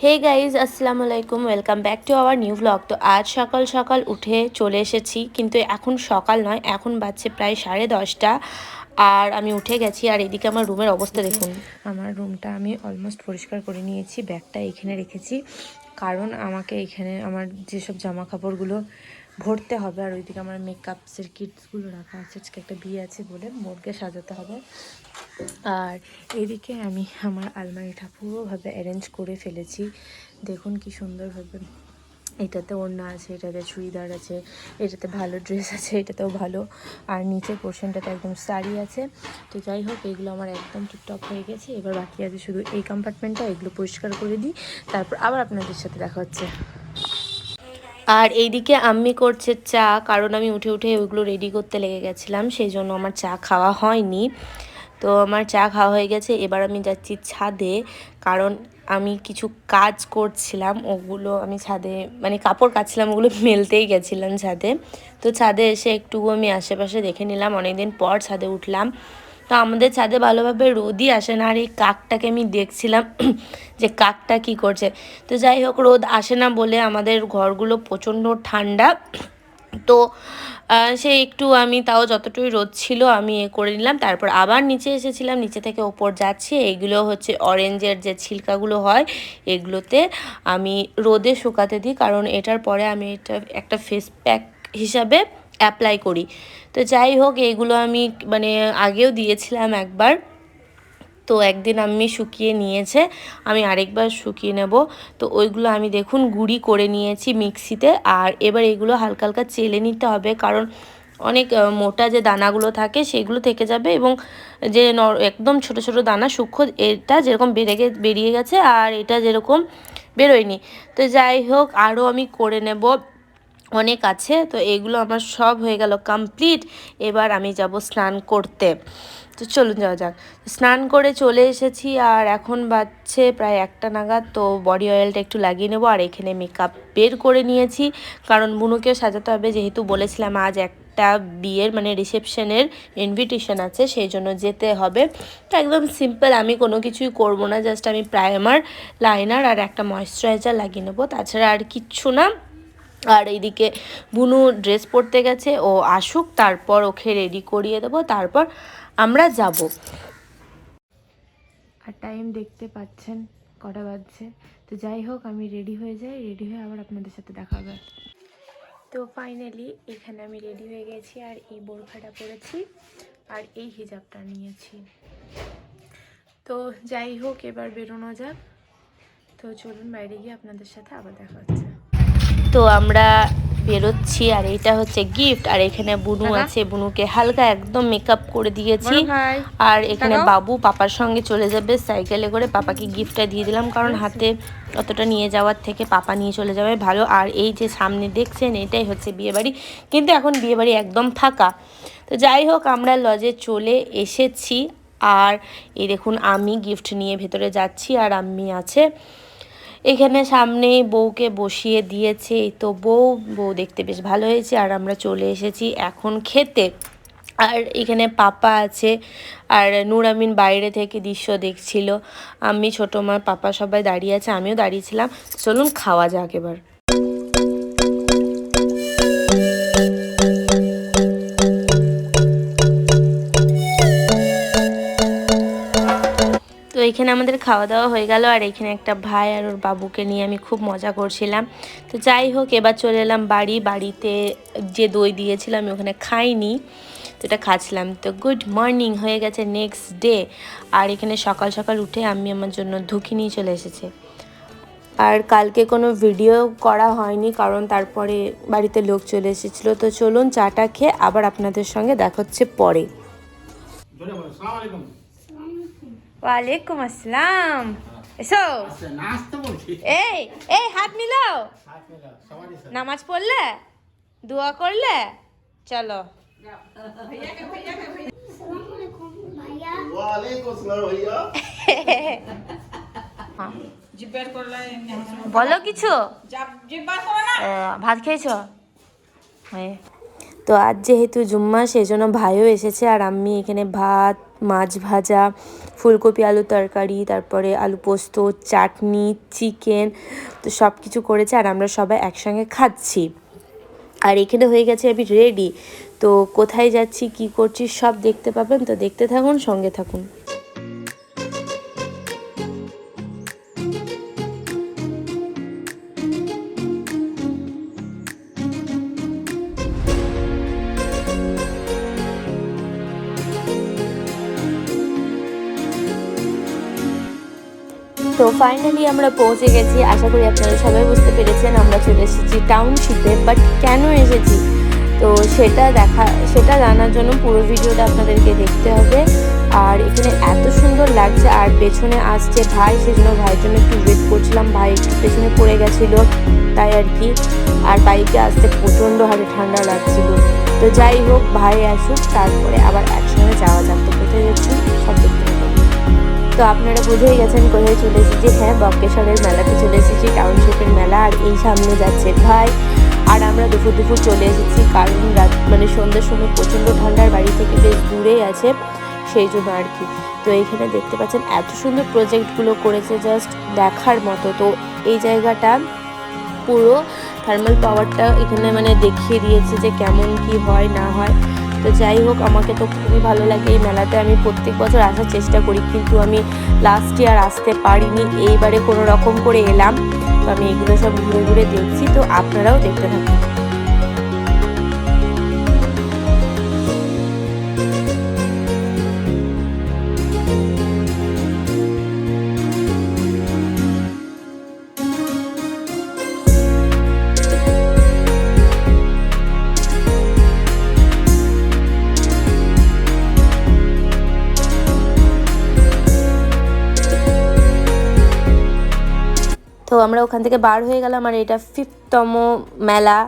Hey guys আসসালামু আলাইকুম, welcome back to our new blog. তো আজ সকাল সকাল উঠে চলে এসেছি, কিন্তু এখন সকাল নয়, এখন বাজছে প্রায় 10:30। আর আমি উঠে গেছি। আর এদিকে আমার রুমের অবস্থা দেখুন। আমার রুমটা আমি অলমোস্ট পরিষ্কার করে নিয়েছি। ব্যাগটা এখানে রেখেছি, কারণ আমাকে এখানে আমার যেসব জামা কাপড়গুলো ভরতে হবে। আর ওইদিকে আমার মেকআপসের কিটসগুলো রাখা আছে, আজকে একটা বিয়ে আছে বলে মোড়কে সাজাতে হবে। আর এদিকে আমি আমার আলমারিটা পুরোভাবে অ্যারেঞ্জ করে ফেলেছি। দেখুন কি সুন্দরভাবে, এটাতে ওড়না আছে, এটাতে চুড়িদার আছে, এটাতে ভালো ড্রেস আছে, এটাতেও ভালো। আর নিচের পোর্শনটাতে একদম শাড়ি আছে। তো যাই হোক, এগুলো আমার একদম টিপটপ হয়ে গেছে। এবার বাকি আছে শুধু এই কম্পার্টমেন্টটা, এগুলো পরিষ্কার করে দিই, তারপর আবার আপনাদের সাথে দেখা হচ্ছে। আর এইদিকে আম্মি করছে চা, কারণ আমি উঠে উঠে ওইগুলো রেডি করতে লেগে গেছিলাম, সেই জন্য আমার চা খাওয়া হয়নি। তো আমার চা খাওয়া হয়ে গেছে। এবার আমি যাচ্ছি ছাদে, কারণ আমি কিছু কাজ করছিলাম, ওগুলো আমি ছাদে মানে কাপড় কাচছিলাম, ওগুলো মেলতেই গেছিলাম ছাদে। তো ছাদে এসে একটু আমি আশেপাশে দেখে নিলাম, অনেকদিন পর ছাদে উঠলাম। তো আমাদের ছাদে ভালোভাবে রোদই আসে না। আর এই কাকটাকে আমি দেখছিলাম যে কাকটা কি করছে। তো যাই হোক, রোদ আসে না বলে আমাদের ঘরগুলো প্রচণ্ড ঠান্ডা। তো সে একটু আমি তাও যতটুকু রোদ ছিল আমি করে নিলাম, তারপর আবার নিচে এসেছিলাম। নিচে থেকে ওপর যাচ্ছি। এইগুলো হচ্ছে অরেঞ্জের যে ছিলকাগুলো হয়, এগুলোতে আমি রোদে শুকাতে দিই, কারণ এটার পরে আমি এটা একটা ফেস প্যাক হিসাবে অ্যাপ্লাই করি। তো যাই হোক, এইগুলো আমি মানে আগেও দিয়েছিলাম একবার। তো একদিন আমি শুকিয়ে নিয়েছে, আমি আরেকবার শুকিয়ে নেব। তো ওইগুলো আমি দেখুন গুঁড়ি করে নিয়েছি মিক্সিতে। আর এবার এগুলো হালকা হালকা চেলে নিতে হবে, কারণ অনেক মোটা যে দানাগুলো থাকে সেগুলো থেকে যাবে, এবং যে একদম ছোট ছোট দানা সূক্ষ্ম, এটা যেরকম বেরিয়ে গেছে আর এটা যেরকম বেরোয়নি। তো যাই হোক, আরও আমি করে নেব, অনেক আছে। তো এগুলো আমার সব হয়ে গেল কমপ্লিট। এবার আমি যাব স্নান করতে। তো চলুন যাওয়া যাক। স্নান করে চলে এসেছি, আর এখন বাজছে প্রায় 1টা নাগাদ। তো বডি অয়েলটা একটু লাগিয়ে নেবো। আর এখানে মেকআপ বের করে নিয়েছি, কারণ বুনুকেও সাজাতে হবে, যেহেতু বলেছিলাম আজ একটা বিয়ের মানে রিসেপশনের ইনভিটেশন আছে, সেই জন্য যেতে হবে। তো একদম সিম্পল, আমি কোনো কিছুই করব না, জাস্ট আমি প্রাইমার, লাইনার আর একটা ময়েশ্চারাইজার লাগিয়ে নেবো, তাছাড়া আর কিচ্ছু না। আর এইদিকে বুনু ড্রেস পরতে গেছে, ও আসুক, তারপর ওকে রেডি করিয়ে দেবো, তারপর আমরা যাব। আর টাইম দেখতে পাচ্ছেন কটা বাজছে। তো যাই হোক, আমি রেডি হয়ে যাই, রেডি হয়ে আবার আপনাদের সাথে দেখা হবে। তো ফাইনালি এখানে আমি রেডি হয়ে গেছি, আর এই বোরখাটা পরেছি আর এই হিজাবটা নিয়েছি। তো যাই হোক, এবার বেরোনো যাক। তো চলুন বাইরে গিয়ে আপনাদের সাথে আবার দেখা হচ্ছে। তো আমরা বেরোচ্ছি, আর এইটা হচ্ছে গিফট। আর এখানে বুনু আছে, বুনুকে হালকা একদম মেকআপ করে দিয়েছি। আর এখানে বাবু পাপার সঙ্গে চলে যাবে সাইকেলে করে, পাপাকে গিফটটা দিয়ে দিলাম, কারণ হাতে অতটা নিয়ে যাওয়ার থেকে পাপা নিয়ে চলে যাবে ভালো। আর এই যে সামনে দেখছেন, এটাই হচ্ছে বিয়েবাড়ি, কিন্তু এখন বিয়েবাড়ি একদম ফাঁকা। তো যাই হোক, আমরা লজে চলে এসেছি। আর এই দেখুন, আমি গিফট নিয়ে ভেতরে যাচ্ছি, আর আম্মি আছে এখানে সামনে, বউকে বসিয়ে দিয়েছে। তো বউ দেখতে বেশ ভালো হয়েছে। আর আমরা চলে এসেছি এখন খেতে। আর এখানে পাপা আছে, আর নূর আমিন বাইরে থেকে দৃশ্য দেখছিল। আমি, ছোটো মা, পাপা সবাই দাঁড়িয়ে আছে, আমিও দাঁড়িয়েছিলাম। চলুন খাওয়া যাক এবার। তো এখানে আমাদের খাওয়া দাওয়া হয়ে গেল। আর এখানে একটা ভাই আর ওর বাবুকে নিয়ে আমি খুব মজা করছিলাম। তো যাই হোক, এবার চলে এলাম বাড়িতে যে দই দিয়েছিল আমি ওখানে খাইনি, তো এটা খাচ্ছিলাম। তো গুড মর্নিং হয়ে গেছে নেক্সট ডে। আর এখানে সকাল সকাল উঠে আমি আমার জন্য ধুকি নিয়ে চলে এসেছে। আর কালকে কোনো ভিডিও করা হয়নি, কারণ তারপরে বাড়িতে লোক চলে এসেছিলো। তো চলুন চাটা খেয়ে আবার আপনাদের সঙ্গে দেখা হচ্ছে পরে। ওয়ালাইকুম আসসালাম। এসো, এই এই হাত মিলাও, নামাজ পড়লে, দোয়া করলে, চলো। বলো কিছু, ভাত খেয়েছো? তো আজ যেহেতু জুম্মা, সেই জন্য ভাইও এসেছে। আর আমি এখানে ভাত, মাছ ভাজা, ফুলকপি আলু তরকারি, তারপরে আলু পোস্ত, চাটনি, চিকেন, তো সব কিছু করেছে আর আমরা সবাই একসঙ্গে খাচ্ছি। আর এখানে হয়ে গেছে আমি রেডি। তো কোথায় যাচ্ছি, কি করছি সব দেখতে পাবেন, তো দেখতে থাকুন, সঙ্গে থাকুন। তো ফাইনালি আমরা পৌঁছে গেছি। আশা করি আপনারা সবাই বুঝতে পেরেছেন আমরা চলে এসেছি টাউনশিপে। বাট কেন এসেছি তো সেটা জানার জন্য পুরো ভিডিওটা আপনাদেরকে দেখতে হবে। আর এখানে এত সুন্দর লাগছে, আর পেছনে আসছে ভাই, সেজন্য ভাইয়ের জন্য একটু ওয়েট করছিলাম। ভাই একটু পেছনে পড়ে গেছিলো তাই আর কি। আর বাইকে আসতে প্রচণ্ড হারে ঠান্ডা লাগছিল। তো যাই হোক, ভাই আসুক, তারপরে আবার একসঙ্গে যাওয়া যাক। তো কোথায় যাচ্ছি সব দেখতে হবে। তো আপনারা বুঝেই গেছেন কোথায় চলে এসেছি। হ্যাঁ, বক্রেশ্বরের মেলাতে চলে এসেছি, টাউনশিপের মেলা। আর এই সামনে যাচ্ছে ভাই, আর আমরা দুপুর চলে এসেছি, কারণ মানে সন্ধ্যের সময় প্রচণ্ড ঠান্ডার, বাড়ি থেকে বেশ দূরেই আছে, সেই জন্য আর কি। তো এইখানে দেখতে পাচ্ছেন এত সুন্দর প্রজেক্টগুলো করেছে, জাস্ট দেখার মতো। তো এই জায়গাটা পুরো থার্মাল পাওয়ারটা এখানে মানে দেখিয়ে দিয়েছে যে কেমন কি হয় না হয়। তো যাই হোক, আমাকে তো খুবই ভালো লাগে এই মেলাতে। আমি প্রত্যেক বছর আসার চেষ্টা করি, কিন্তু আমি লাস্ট ইয়ার আসতে পারিনি, এইবারে কোনো রকম করে এলাম। তো আমি এগুলো সব ঘুরে ঘুরে দেখছি, তো আপনারাও দেখতে থাকুন। তো আমরা ওখান থেকে বার হয়ে গেলাম, আর এটা 5th-তম মেলা।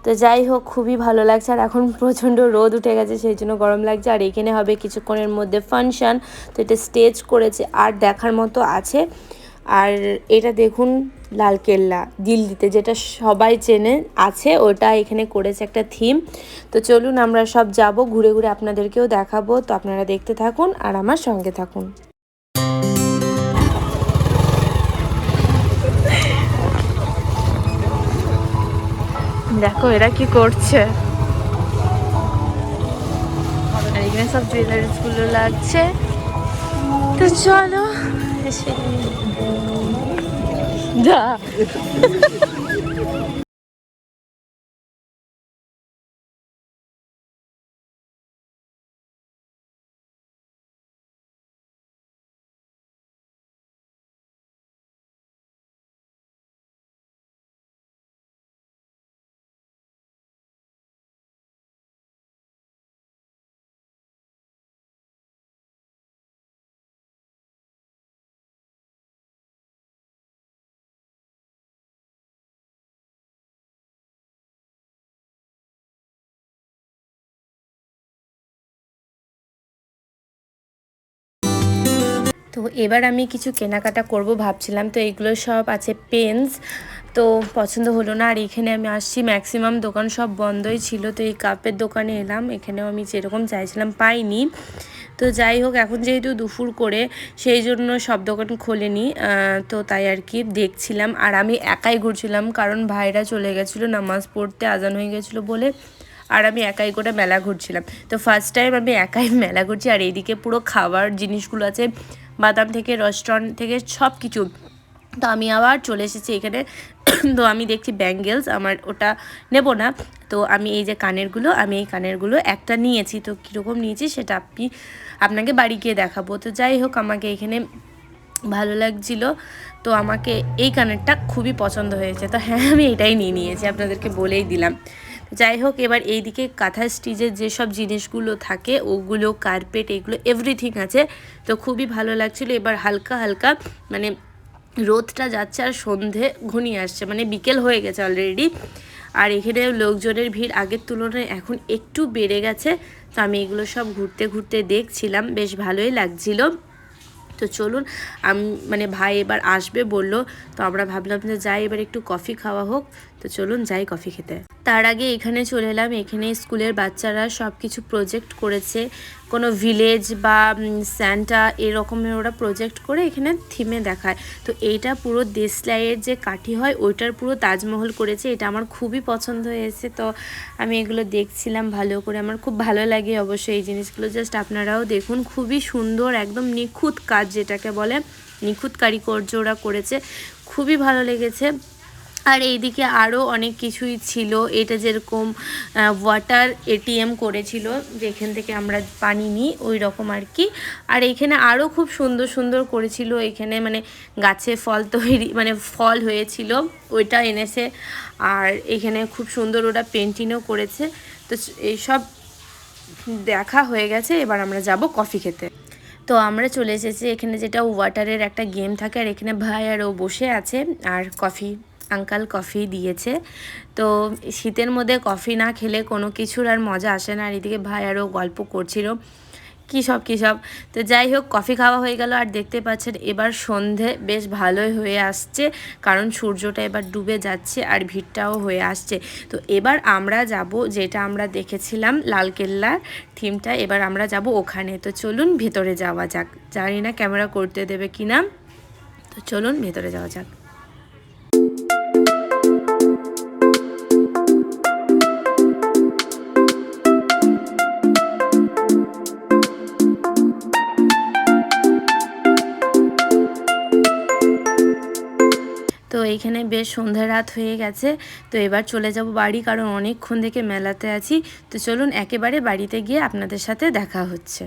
তো যাই হোক, খুবই ভালো লাগছে। আর এখন প্রচণ্ড রোদ উঠে গেছে, সেই জন্য গরম লাগছে। আর এখানে হবে কিছুক্ষণের মধ্যে ফাংশান। তো এটা স্টেজ করেছে আর দেখার মতো আছে। আর এটা দেখুন, লালকেল্লা দিল্লিতে, যেটা সবাই চেনে আছে, ওটা এখানে করেছে একটা থিম। তো চলুন আমরা সব যাব, ঘুরে ঘুরে আপনাদেরকেও দেখাবো। তো আপনারা দেখতে থাকুন আর আমার সঙ্গে থাকুন। দেখো এরা কি করছে, আর এখানে সব জুয়েলারিস গুলো লাগছে। তো চলো এসে যা। তো এবার আমি কিছু কেনাকাটা করব ভাবছিলাম। তো এগুলো সব আছে পেন্স, তো পছন্দ হলো না। আর এখানে আমি আসছি, ম্যাক্সিমাম দোকান সব বন্ধই ছিল। তো এই কাপের দোকানে এলাম, এখানেও আমি যেরকম চাইছিলাম পাইনি। তো যাই হোক, এখন যেহেতু দুপুর করে, সেই জন্য সব দোকান খোলেনি। তো তাই আর কি দেখছিলাম। আর আমি একাই ঘুরছিলাম, কারণ ভাইরা চলে গেছিলো নামাজ পড়তে, আজান হয়ে গেছিলো বলে। আর আমি একাই করে মেলা ঘুরছিলাম। তো ফার্স্ট টাইম আমি একাই মেলা ঘুরছি। আর এইদিকে পুরো খাবার জিনিসগুলো আছে, বাদাম থেকে, রেস্টুরেন্ট থেকে, সব কিছু। তো আমি আবার চলে এসেছি এখানে। তো আমি দেখছি ব্যাঙ্গেলস, আমার ওটা নেব না। তো আমি এই যে কানেরগুলো, আমি এই কানেরগুলো একটা নিয়েছি। তো কীরকম নিয়েছি সেটা আপনাকে বাড়ি গিয়ে দেখাবো। তো যাই হোক, আমাকে এখানে ভালো লাগছিলো, তো আমাকে এই কানেরটা খুবই পছন্দ হয়েছে। তো হ্যাঁ, আমি এটাই নিয়েছি, আপনাদেরকে বলেই দিলাম। যাই হোক, এবার এইদিকে কাঁথা স্টিচের যেসব জিনিসগুলো থাকে, ওগুলো, কার্পেট, এগুলো এভরিথিং আছে। তো খুবই ভালো লাগছিলো। এবার হালকা হালকা মানে রোদটা যাচ্ছে আর সন্ধে ঘনিয়ে আসছে, মানে বিকেল হয়ে গেছে অলরেডি। আর এখানে লোকজনের ভিড় আগের তুলনায় এখন একটু বেড়ে গেছে। তো আমি এগুলো সব ঘুরতে ঘুরতে দেখছিলাম, বেশ ভালোই লাগছিলো। তো চলুন, মানে ভাই এবার আসবে বললো। তো আমরা ভাবলাম যে যাই, এবার একটু কফি খাওয়া হোক। তো চলুন যাই কফি খেতে। তার আগে এখানে চলে এলাম, এখানে স্কুলের বাচ্চারা সব কিছু প্রজেক্ট করেছে, কোনো ভিলেজ বা স্যান্টা এরকমের ওরা প্রজেক্ট করে এখানে থিমে দেখায়। তো এইটা পুরো দেশলাইয়ের যে কাঠি হয় ওইটার পুরো তাজমহল করেছে, এটা আমার খুবই পছন্দ হয়েছে। তো আমি এগুলো দেখছিলাম ভালো করে, আমার খুব ভালো লাগে অবশ্যই এই জিনিসগুলো। জাস্ট আপনারাও দেখুন, খুবই সুন্দর, একদম নিখুঁত কাজ যেটাকে বলে, নিখুঁত কারিকর্য ওরা করেছে, খুবই ভালো লেগেছে। আর এইদিকে আরও অনেক কিছুই ছিল, এটা যেরকম ওয়াটার এটিএম করেছিল যেখান থেকে আমরা পানি নিই ওই রকম আর কি। আর এইখানে আরও খুব সুন্দর সুন্দর করেছিল, এখানে মানে গাছে ফল তৈরি মানে ফল হয়েছিল ওইটা এনেছে। আর এখানে খুব সুন্দর ওরা পেন্টিংও করেছে। তো এইসব দেখা হয়ে গেছে, এবার আমরা যাব কফি খেতে। তো আমরা চলে এসেছি এখানে, যেটা ওয়াটারের একটা গেম থাকে, আর এখানে ভাই আর ও বসে আছে আর কফি আঙ্কাল কফি দিয়েছে। তো শীতের মধ্যে কফি না খেলে কোনো কিছুর আর মজা আসে না। আর এদিকে ভাই আরও গল্প করছিল কী সব। তো যাই হোক, কফি খাওয়া হয়ে গেল। আর দেখতে পাচ্ছেন এবার সন্ধে বেশ ভালোই হয়ে আসছে, কারণ সূর্যটা এবার ডুবে যাচ্ছে আর ভিড়টাও হয়ে আসছে। তো এবার আমরা যাব, যেটা আমরা দেখেছিলাম লালকেল্লার থিমটা, এবার আমরা যাব ওখানে। তো চলুন ভেতরে যাওয়া যাক, জানি না ক্যামেরা করতে দেবে কিনা। তো চলুন ভেতরে যাওয়া যাক। তো এইখানে বেশ সন্ধ্যা রাত হয়ে গেছে। তো এবার চলে যাব বাড়ি, কারণ অনেকক্ষণ থেকে মেলাতে আছি। তো চলুন একেবারে বাড়িতে গিয়ে আপনাদের সাথে দেখা হচ্ছে।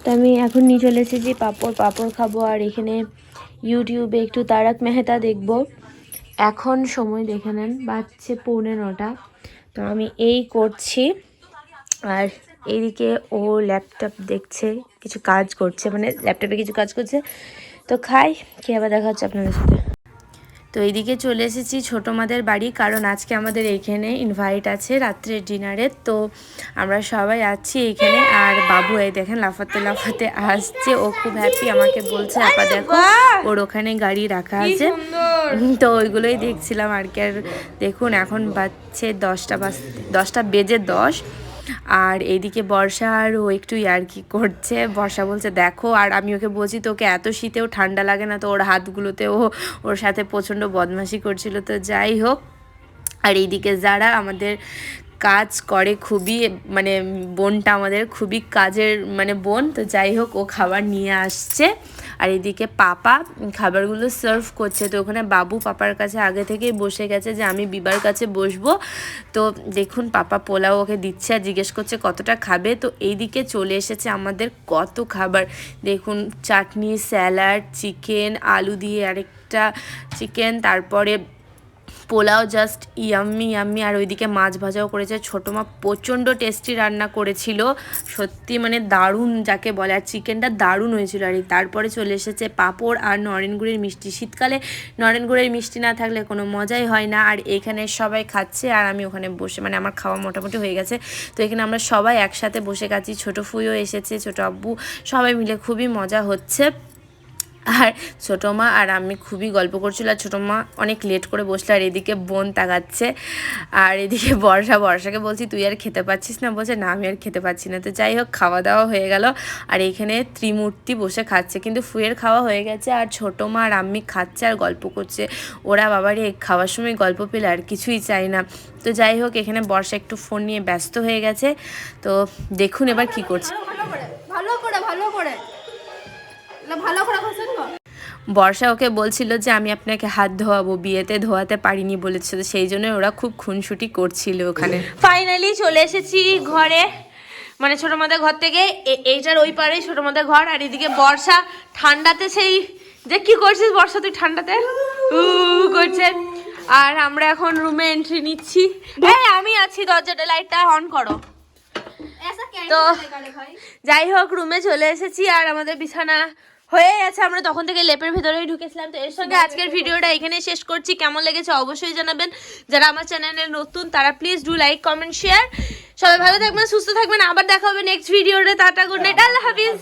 তো আমি এখন নিয়ে চলে এসেছি পাঁপড় খাবো, আর এখানে ইউটিউবে একটু তারক মেহতা দেখব। এখন সময় দেখে নেন, বাজছে 8:45। তো আমি এই করছি, আর এইদিকে ও ল্যাপটপ দেখছে, কিছু কাজ করছে, মানে ল্যাপটপে কিছু কাজ করছে। তো খাই, খেয়ে আবার দেখা হচ্ছে আপনাদের সাথে। তো এইদিকে চলে এসেছি ছোটো মাদের বাড়ি, কারণ আজকে আমাদের এইখানে ইনভাইট আছে রাত্রের ডিনারের। তো আমরা সবাই আছি এইখানে। আর বাবু এই দেখেন লাফাতে লাফাতে আসছে, ও খুব হ্যাপি, আমাকে বলছে আপা দেখো ওর ওখানে গাড়ি রাখা আছে। তো ওইগুলোই দেখছিলাম আর কি। আর দেখুন এখন বাজছে 10টা বেজে 10। আর এইদিকে বর্ষা আর ও একটু ইয়ার্কি করছে। বর্ষা বলছে দেখো, আর আমি ওকে বলছি তোকে এত শীতেও ঠান্ডা লাগে না? তো ওর হাতগুলোতেও ওর সাথে প্রচণ্ড বদমাশি করছিল। তো যাই হোক, আর এইদিকে যারা আমাদের কাজ করে, খুবই মানে বোনটা আমাদের খুবই কাজের মানে বোন। তো যাই হোক, ও খাবার নিয়ে আসছে। আর এদিকে পাপা খাবারগুলো সার্ভ করছে। তো ওখানে বাবু পাপার কাছে আগে থেকেই বসে গেছে যে আমি বিবার কাছে বসবো। তো দেখুন পাপা পোলাও ওকে দিচ্ছে আর জিজ্ঞেস করছে কতটা খাবে। তো এইদিকে চলে এসেছে আমাদের কত খাবার দেখুন, চাটনি, স্যালাড, চিকেন, আলু দিয়ে আরেকটা চিকেন, তারপরে পোলাও, জাস্ট ইয়াম্মি। আর ওইদিকে মাছ ভাজাও করেছে। ছোটো মা প্রচণ্ড টেস্টি রান্না করেছিল, সত্যি মানে দারুণ যাকে বলে। আর চিকেনটা দারুণ হয়েছিল। আর তারপরে চলে এসেছে পাঁপড় আর নরেনগুড়ের মিষ্টি। শীতকালে নরেনগুড়ের মিষ্টি না থাকলে কোনো মজাই হয় না। আর এখানে সবাই খাচ্ছে আর আমি ওখানে বসে, মানে আমার খাওয়া মোটামুটি হয়ে গেছে। তো এখানে আমরা সবাই একসাথে বসে খাচ্ছি। ছোটো ফুইও এসেছে, ছোটো আব্বু, সবাই মিলে খুবই মজা হচ্ছে। আর ছোটো মা আর আমি খুবই গল্প করছিল। আর ছোটো মা অনেক লেট করে বসলো। আর এদিকে বোন তাকাচ্ছে, আর এদিকে বর্ষাকে বলছি তুই আর খেতে পাচ্ছিস না? বলছে না আমি আর খেতে পাচ্ছি না। তো যাই হোক, খাওয়া দাওয়া হয়ে গেল। আর এইখানে ত্রিমূর্তি বসে খাচ্ছে, কিন্তু ফুয়ের খাওয়া হয়ে গেছে। আর ছোটো মা আর আমি খাচ্ছে আর গল্প করছে। ওরা বাবারে খাওয়ার সময় গল্প পেলে আর কিছুই চাই না। তো যাই হোক, এখানে বর্ষা একটু ফোন নিয়ে ব্যস্ত হয়ে গেছে। তো দেখুন এবার কি করছে। বর্ষা ওকে বলছিল যে আমি আপনাকে হাত ধোয়াবো, বিয়েতে ধোয়াতে পারিনি বলেছিল, সেই জন্য ওরা খুব খুনসুটি করছিল ওখানে। ফাইনালি চলে এসেছি ঘরে, মানে ছোটো মাদের ঘর থেকে। এইটার ওই পারে ছোটো মাদের ঘর। আর এদিকে বর্ষা ঠান্ডাতে সেই যে কি করছিস বর্ষা তুই ঠান্ডাতে করছে। আর আমরা এখন রুমে এন্ট্রি নিচ্ছি। এই আমি আছি, দরজাটা লাইটটা অন করো। তো যাই হোক, রুমে চলে এসেছি আর আমাদের বিছানা হয়ে গেছে। আমরা তখন থেকে লেপের ভেতরেই ঢুকেছিলাম। তো এর সঙ্গে আজকের ভিডিওটা এখানে শেষ করছি। কেমন লেগেছে অবশ্যই জানাবেন। যারা আমার চ্যানেলে নতুন তারা please do like, comment, share. সবাই ভালো থাকবেন, সুস্থ থাকবেন। আবার দেখা হবে নেক্সট ভিডিওতে। টাটা, গুড নাইট, আল্লাহ হাফিজ।